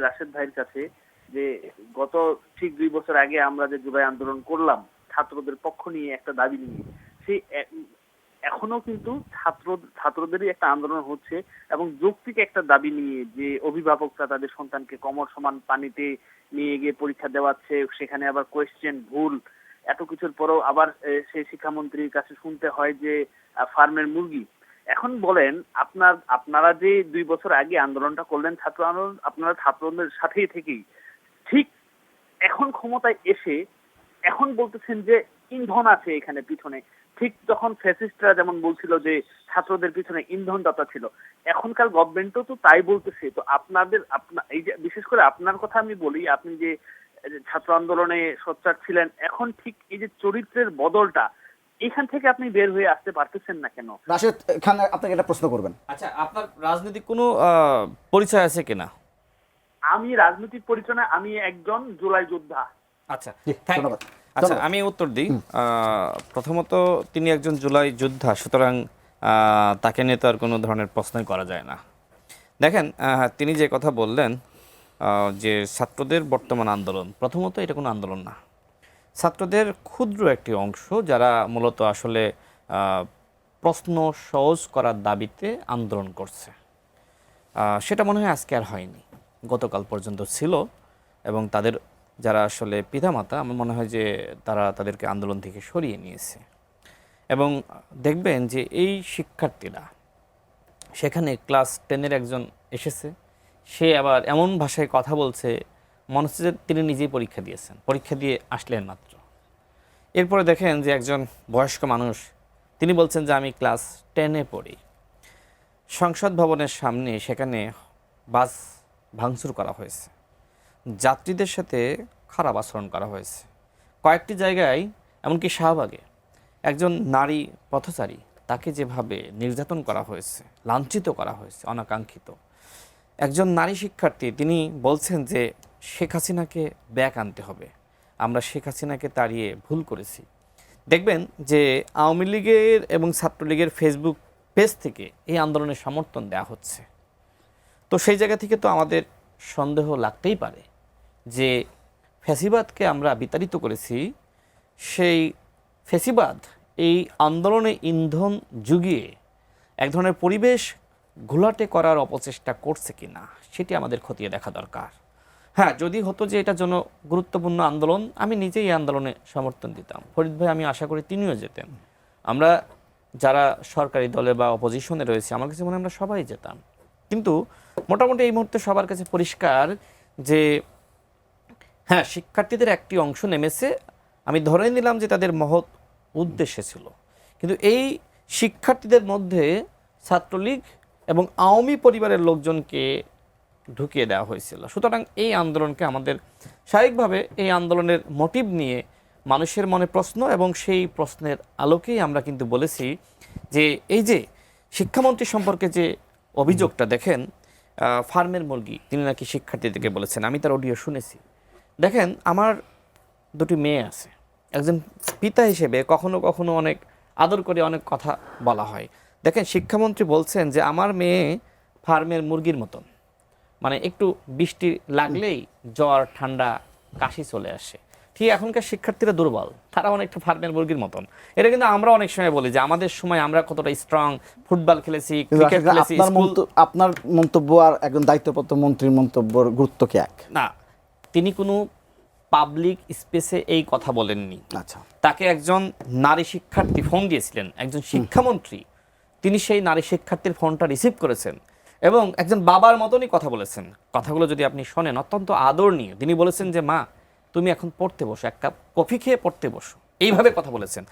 রাশেদ ভাইয়ের কাছে যে গত ঠিক 2 বছর আগে আমরা যে জুলাই আন্দোলন করলাম ছাত্রদের পক্ষ নিয়ে একটা দাবি নিয়ে, সেই এখনো কিন্তু ছাত্রদেরই একটা আন্দোলন হচ্ছে এবং যৌক্তিক একটা দাবি নিয়ে যে অভিভাবকরা তাদের সন্তানকে কমর সমান পানিতে নিয়ে গিয়ে পরীক্ষা দেওয়াচ্ছে, সেখানে আবার কোয়েশ্চেন ভুল, এত কিছুর পরেও আবার সেই শিক্ষামন্ত্রীর কাছে শুনতে হয় যে ফার্মের মুরগি। এখন বলেন আপনারা যে 2 বছর আগে আন্দোলনটা করলেন ছাত্র আন্দোলন, আপনারা ছাত্রদের সাথেই থেকেই ঠিক এখন ক্ষমতায় এসে এখন বলতেছেন যে ইন্ধন আছে এখানে পিছনে। ঠিক তখন ফ্যাসিস্টরা যেমন বলছিল যে ছাত্রদের পিছনে ইন্ধনদাতা ছিল, এখনকার গভর্নমেন্টও তো তাই বলতেছে। তো এই যে বিশেষ করে আপনার কথা আমি বলি, আপনি যে ছাত্র আন্দোলনে সোচ্চার ছিলেন, এখন ঠিক এই যে চরিত্রের বদলটা, এখান থেকে আপনি বের হয়ে আসতে পারতেছেন না কেন? রাশেদ খান আপনাকে একটা প্রশ্ন করবেন। আচ্ছা, আপনার রাজনৈতিক কোনো পরিচয় আছে কিনা? আমি রাজনৈতিক পরিচয় না, আমি একজন জুলাই যোদ্ধা। আচ্ছা, ধন্যবাদ। আচ্ছা, আমি উত্তর দিই। প্রথমত তিনি একজন জুলাই যোদ্ধা, সুতরাং তাকে নিয়ে তো আর কোনো ধরনের প্রশ্নই করা যায় না। দেখেন, তিনি যে কথা বললেন যে ছাত্রদের বর্তমান আন্দোলন, প্রথমত এটা কোনো আন্দোলন না। ছাত্রদের ক্ষুদ্র একটি অংশ যারা মূলত আসলে প্রশ্ন সহজ করার দাবিতে আন্দোলন করছে, সেটা মনে হয় আজকে আর হয়নি, গতকাল পর্যন্ত ছিল। এবং তাদের যারা আসলে পিতামাতা, আমার মনে হয় যে তারা তাদেরকে আন্দোলন থেকে সরিয়ে নিয়েছে। এবং দেখবেন যে এই শিক্ষার্থীরা সেখানে ক্লাস 10-এর একজন এসেছে, সে আবার এমন ভাষায় কথা বলছে মনে হচ্ছে যে তিনি নিজেই পরীক্ষা দিয়েছেন, পরীক্ষা দিয়ে আসলেন মাত্র। এরপরে দেখেন যে একজন বয়স্ক মানুষ, তিনি বলছেন যে আমি ক্লাস 10-এ পড়ি। সংসদ ভবনের সামনে সেখানে বাস ভাঙচুর করা হয়েছে, যাত্রীদের সাথে খারাপ আচরণ করা হয়েছে। কয়েকটি জায়গায়, এমনকি শাহবাগে একজন নারী পথচারী, তাকে যেভাবে নির্যাতন করা হয়েছে, লাঞ্ছিত করা হয়েছে অনাকাঙ্ক্ষিত। একজন নারী শিক্ষার্থী, তিনি বলছেন যে শেখ হাসিনাকে ব্যাক আনতে হবে, আমরা শেখ হাসিনাকে তাড়িয়ে ভুল করেছি। দেখবেন যে আওয়ামী লীগের এবং ছাত্রলীগের ফেসবুক পেজ থেকে এই আন্দোলনের সমর্থন দেওয়া হচ্ছে। তো সেই জায়গা থেকে তো আমাদের সন্দেহ লাগতেই পারে যে ফ্যাসিবাদকে আমরা বিতাড়িত করেছি, সেই ফ্যাসিবাদ এই আন্দোলনে ইন্ধন জুগিয়ে এক ধরনের পরিবেশ ঘোলাটে করার অপচেষ্টা করছে কি না, সেটি আমাদের খতিয়ে দেখা দরকার। হ্যাঁ, যদি হতো যে এটা জন্য গুরুত্বপূর্ণ আন্দোলন, আমি নিজেই এই আন্দোলনে সমর্থন দিতাম। ফরিদ ভাই, আমি আশা করি তিনিও যেতেন। আমরা যারা সরকারি দলে বা অপোজিশনে রয়েছে, আমার কাছে মনে হয় আমরা সবাই যেতাম। কিন্তু মোটামুটি এই মুহূর্তে সবার কাছে পরিষ্কার যে হ্যাঁ, শিক্ষার্থীদের একটি অংশ নেমেছে, আমি ধরে নিলাম যে তাদের মহৎ উদ্দেশ্যে ছিল, কিন্তু এই শিক্ষার্থীদের মধ্যে ছাত্রলীগ এবং আওয়ামী পরিবারের লোকজনকে ঢুকিয়ে দেওয়া হয়েছিল। সুতরাং এই আন্দোলনকে আমাদের স্বাভাবিকভাবে এই আন্দোলনের মোটিভ নিয়ে মানুষের মনে প্রশ্ন, এবং সেই প্রশ্নের আলোকেই আমরা কিন্তু বলেছি যে এই যে শিক্ষামন্ত্রী সম্পর্কে যে অভিযোগটা, দেখেন ফার্মের মুরগি, তিনি নাকি শিক্ষার্থীদেরকে বলেছেন, আমি তার অডিও শুনেছি। দেখেন, আমার দুটি মেয়ে আছে, একজন পিতা হিসেবে কখনো কখনো অনেক আদর করে অনেক কথা বলা হয়। দেখেন, শিক্ষামন্ত্রী বলছেন যে আমার মেয়ে ফার্মের মুরগির মতন, মানে একটু বৃষ্টি লাগলেই জ্বর, ঠান্ডা, কাশি চলে আসে। ঠিক এখনকার শিক্ষার্থীরা দুর্বল, তারা অনেকটা ফার্মের মুরগির মতন। এটা কিন্তু আমরা অনেক সময় বলি যে আমাদের সময় আমরা কতটা স্ট্রং, ফুটবল খেলেছি, ক্রিকেট খেলেছি। আপনার মন্তব্য আর একজন দায়িত্বপ্রাপ্ত মন্ত্রীর মন্তব্যের গুরুত্ব কি এক? না, তিনি কোনো পাবলিক স্পেসে এই কথা বলেননি। আচ্ছা, তাকে একজন নারী শিক্ষার্থী ফোন দিয়েছিলেন, একজন শিক্ষামন্ত্রী, তিনি সেই নারী শিক্ষার্থীর ফোনটা রিসিভ করেছেন এবং একজন বাবার মতনই কথা বলেছেন। কথাগুলো যদি আপনি শোনেন, অত্যন্ত আদরণীয়। তিনি বলেছেন যে মা, তুমি এখন পড়তে বসো, এক কাপ কফি খেয়ে পড়তে বসো, এইভাবে কথা বলেছেন।